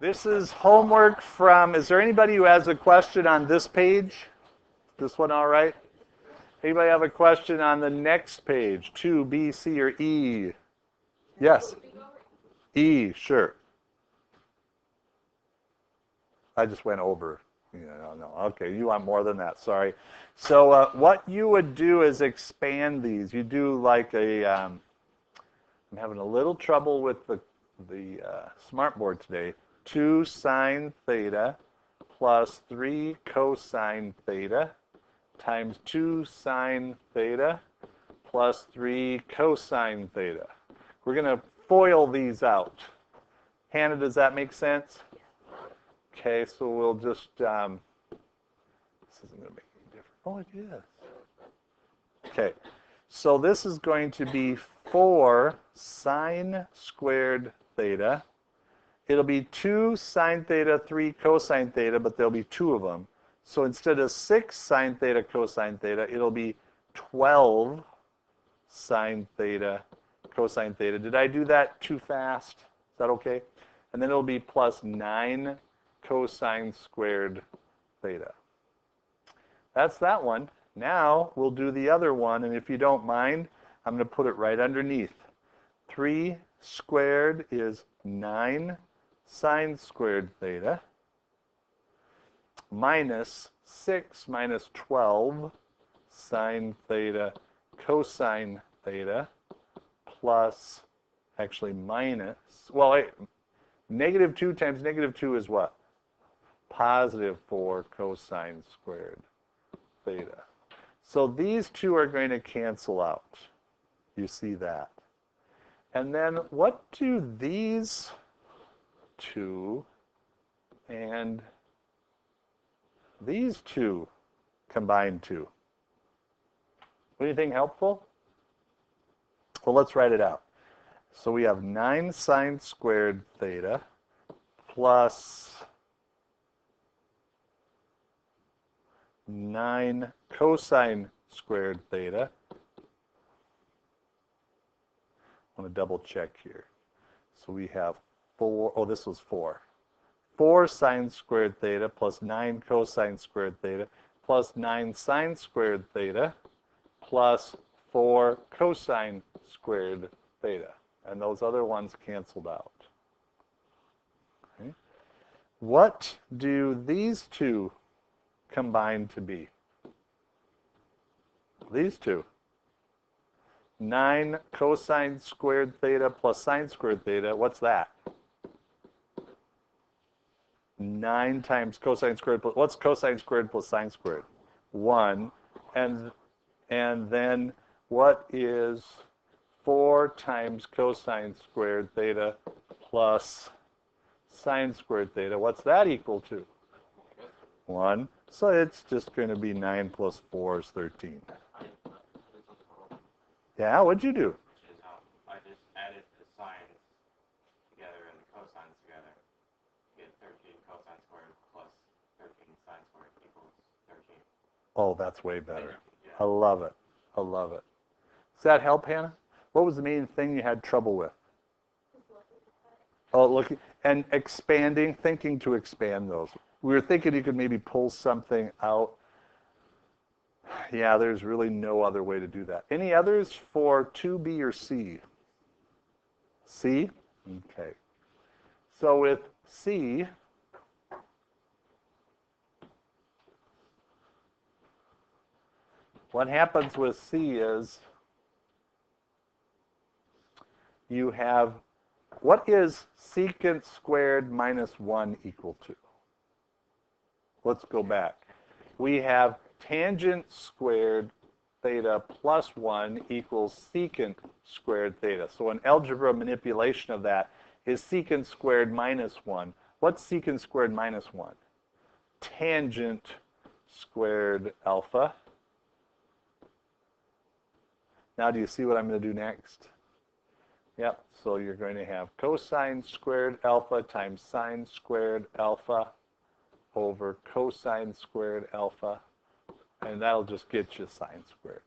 This is homework from, is there anybody who has a question on this page? This one all right? Anybody have a question on the next page? 2, B, C, or E? Yes. E, sure. I just went over. No. Okay, you want more than that. Sorry. So what you would do is expand these. You do like a. I'm having a little trouble with the smartboard today. 2 sine theta plus 3 cosine theta times 2 sine theta plus 3 cosine theta. We're going to FOIL these out. Hannah, does that make sense? Okay, so we'll just, this isn't going to make any difference. Oh, it is. Okay, so this is going to be 4 sine squared theta. It'll be 2 sine theta, 3 cosine theta, but there'll be 2 of them. So instead of 6 sine theta cosine theta, it'll be 12 sine theta cosine theta. Did I do that too fast? Is that okay? And then it'll be plus 9 cosine squared theta. That's that one. Now we'll do the other one, and if you don't mind, I'm going to put it right underneath. 3 squared is 9 sine squared theta minus 6 minus 12 sine theta cosine theta plus, actually minus, well, negative 2 times negative 2 is what? Positive 4 cosine squared theta. So these two are going to cancel out. You see that. And then what do these two and these two combine to? Anything helpful? Well, let's write it out. So we have 9 sine squared theta plus 9 cosine squared theta. I want to double check here. So we have 4, oh, this was 4. 4 sine squared theta plus 9 cosine squared theta plus 9 sine squared theta plus 4 cosine squared theta. And those other ones canceled out. Okay. What do these two combine to be? These two. 9 cosine squared theta plus sine squared theta, what's that? 9 times cosine squared plus, what's cosine squared plus sine squared? 1. And then what is 4 times cosine squared theta plus sine squared theta? What's that equal to? 1. So it's just going to be 9 plus 4 is 13. Yeah, what'd you do? I just added the sines together and the cosines together. Get 13 cosine squared plus 13 sine squared equals 13. Oh, that's way better. Yeah. I love it. I love it. Does that help, Hannah? What was the main thing you had trouble with? Oh, look, and expanding, thinking to expand those. We were thinking you could maybe pull something out. Yeah, there's really no other way to do that. Any others for 2B or C? C? Okay. So with C, what happens with C is you have, what is secant squared minus 1 equal to? Let's go back. We have tangent squared theta plus 1 equals secant squared theta. So an algebra manipulation of that is secant squared minus 1. What's secant squared minus 1? Tangent squared alpha. Now do you see what I'm going to do next? Yep, so you're going to have cosine squared alpha times sine squared alpha over cosine squared alpha, and that'll just get you sine squared.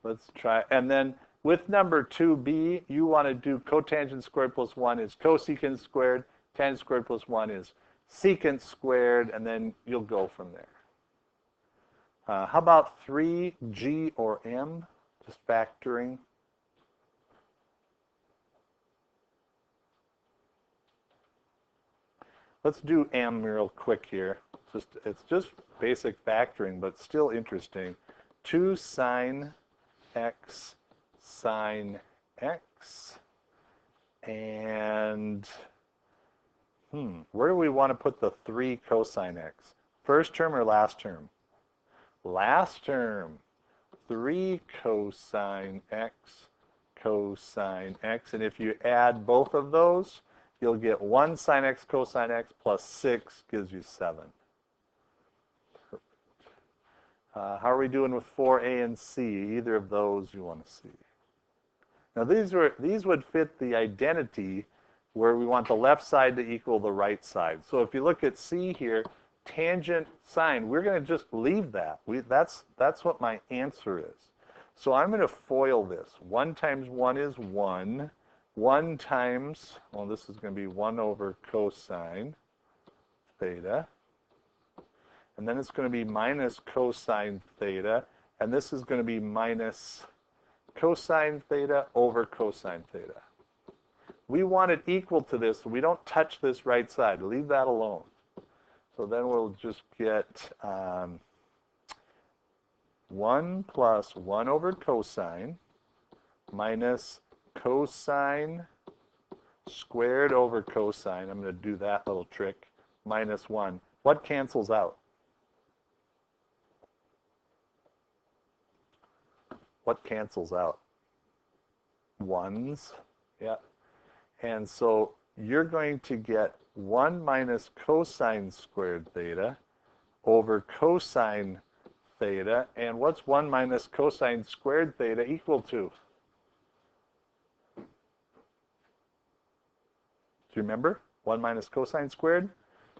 Let's try, and then with number 2b, you want to do cotangent squared plus 1 is cosecant squared. Tangent squared plus 1 is secant squared, and then you'll go from there. How about 3g or m? Just factoring. Let's do m real quick here. It's just basic factoring, but still interesting. 2 sine x sine x. And where do we want to put the 3 cosine x? First term or last term? Last term. 3 cosine x cosine x. And if you add both of those, you'll get 1 sine x cosine x plus 6 gives you 7. How are we doing with 4a and c? Either of those you want to see. Now these would fit the identity where we want the left side to equal the right side. So if you look at c here, tangent sine, we're going to just leave that. That's what my answer is. So I'm going to FOIL this. 1 times 1 is 1. 1 times, well, this is going to be 1 over cosine theta. And then it's going to be minus cosine theta. And this is going to be minus cosine theta over cosine theta. We want it equal to this, so we don't touch this right side. Leave that alone. So then we'll just get 1 plus 1 over cosine minus cosine squared over cosine. I'm going to do that little trick. Minus 1. What cancels out? What cancels out? 1s. Yeah. And so you're going to get 1 minus cosine squared theta over cosine theta. And what's 1 minus cosine squared theta equal to? Do you remember? 1 minus cosine squared?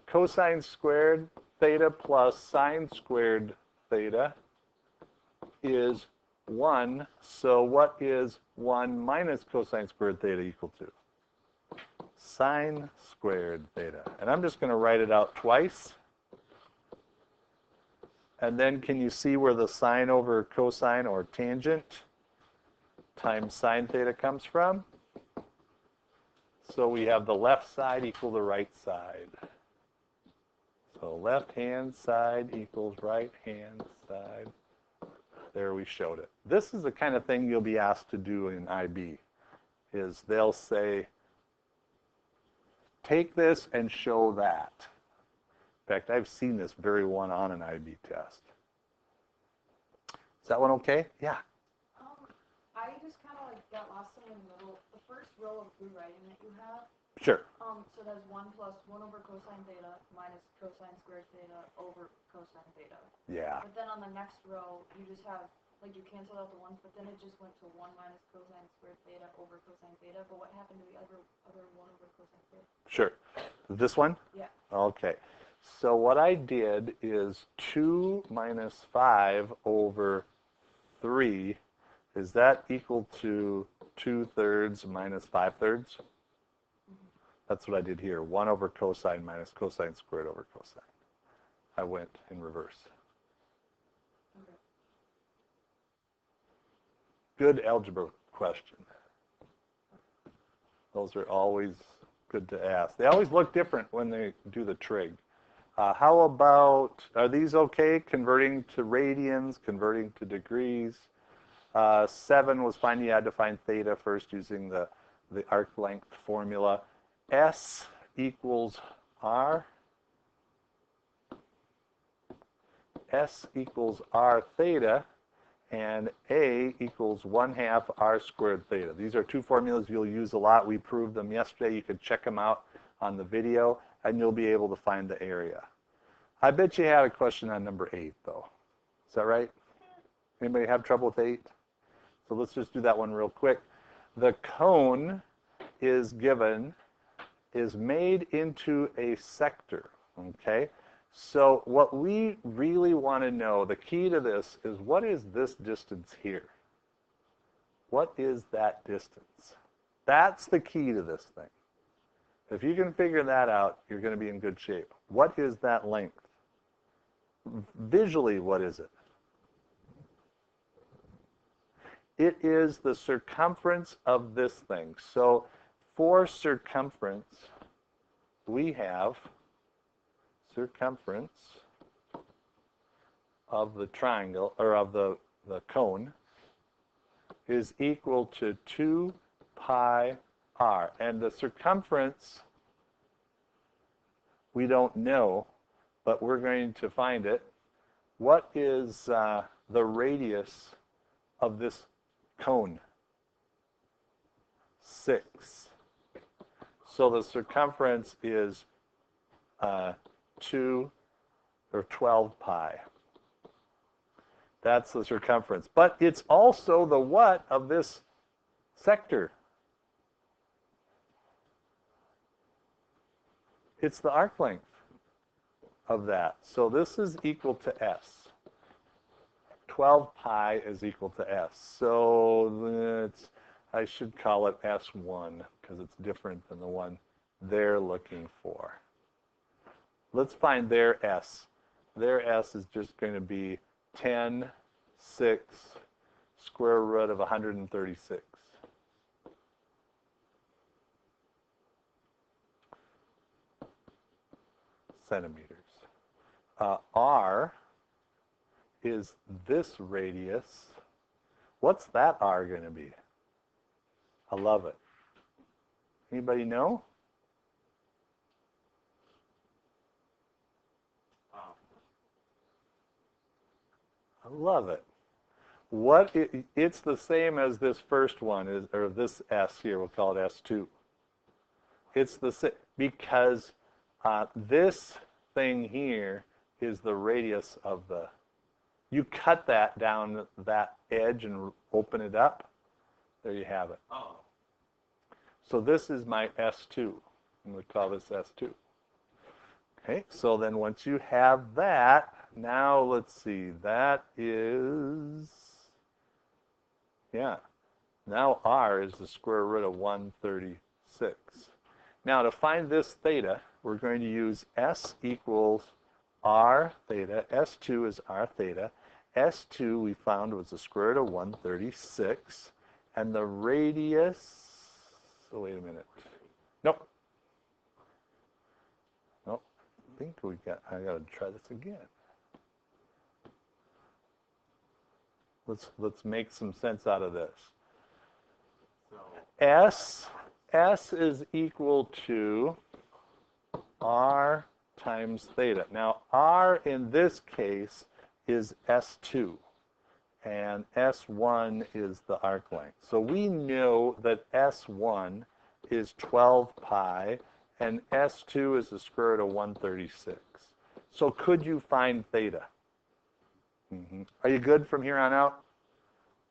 Cosine squared theta plus sine squared theta is 1. So what is 1 minus cosine squared theta equal to? Sine squared theta. And I'm just going to write it out twice. And then can you see where the sine over cosine or tangent times sine theta comes from? So we have the left side equal the right side. So left-hand side equals right-hand side. There we showed it. This is the kind of thing you'll be asked to do in IB, is they'll say, take this and show that. In fact, I've seen this very one on an IB test. Is that one okay? Yeah. I just kind of like got lost in the middle. The first row of rewriting that you have. Sure. So that's 1 plus 1 over cosine theta minus cosine squared theta over cosine theta. Yeah. But then on the next row, you just have, like, you cancel out the 1s, but then it just went to 1 minus cosine squared theta over cosine theta. But what happened to the other 1 over cosine theta? Sure. This one? Yeah. Okay. So what I did is 2 minus 5 over 3. Is that equal to 2/3 minus 5/3? That's what I did here. 1 over cosine minus cosine squared over cosine. I went in reverse. Okay. Good algebra question. Those are always good to ask. They always look different when they do the trig. How about, are these okay? Converting to radians, converting to degrees. 7 was fine. You had to find theta first using the arc length formula. S equals R. S equals R theta. And A equals 1/2 R squared theta. These are two formulas you'll use a lot. We proved them yesterday. You could check them out on the video, and you'll be able to find the area. I bet you had a question on number 8, though. Is that right? Anybody have trouble with 8? So let's just do that one real quick. The cone is given, is made into a sector, okay? So what we really want to know, the key to this, is what is this distance here? What is that distance? That's the key to this thing. If you can figure that out, you're going to be in good shape. What is that length? Visually, what is it? It is the circumference of this thing. So for circumference, we have circumference of the triangle, or of the cone, is equal to 2 pi r. And the circumference, we don't know, but we're going to find it. What is the radius of this cone? 6. So the circumference is 2 or 12 pi. That's the circumference. But it's also the what of this sector? It's the arc length of that. So this is equal to S. 12 pi is equal to S. So I should call it S1 because it's different than the one they're looking for. Let's find their S. Their S is just going to be 10, 6, square root of 136. Centimeters. R is this radius. What's that R going to be? I love it. Anybody know? I love it. It's the same as this first one, or this S here, we'll call it S2. It's the same, because this thing here is the radius of the, you cut that down that edge and open it up, there you have it. Oh. So this is my S2. I'm going to call this S2. Okay, so then once you have that, now let's see, that is, yeah, now R is the square root of 136. Now to find this theta, we're going to use S equals R theta. S2 is R theta. S2 we found was the square root of 136. And the radius, so wait a minute. Nope. Nope. I think I got to try this again. Let's make some sense out of this. S is equal to R times theta. Now, R in this case is S2, and S1 is the arc length. So we know that S1 is 12 pi, and S2 is the square root of 136. So could you find theta? Are you good from here on out?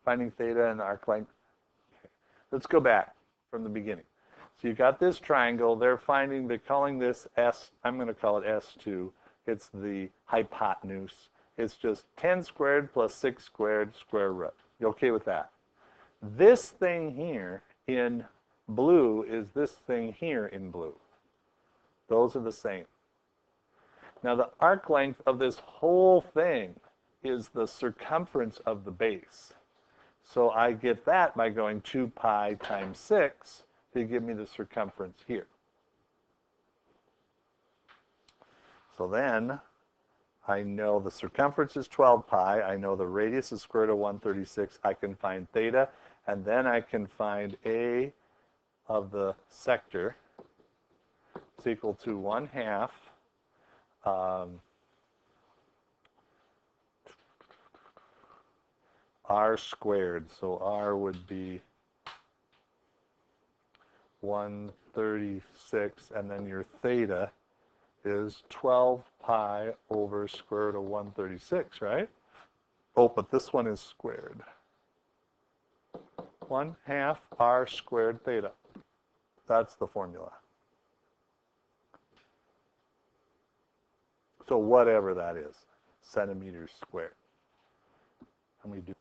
Finding theta and the arc length? Okay. Let's go back from the beginning. So you've got this triangle. They're calling this S, I'm going to call it S2. It's the hypotenuse. It's just 10 squared plus 6 squared square root. You okay with that? This thing here in blue is this thing here in blue. Those are the same. Now the arc length of this whole thing is the circumference of the base. So I get that by going 2 pi times 6 to give me the circumference here. So then I know the circumference is 12 pi. I know the radius is square root of 136. I can find theta, and then I can find A of the sector. It's equal to 1/2 R squared. So R would be 136, and then your theta is 12 pi over square root of 136, right? Oh, but this one is squared. 1/2 R squared theta. That's the formula. So whatever that is, centimeters squared. And we do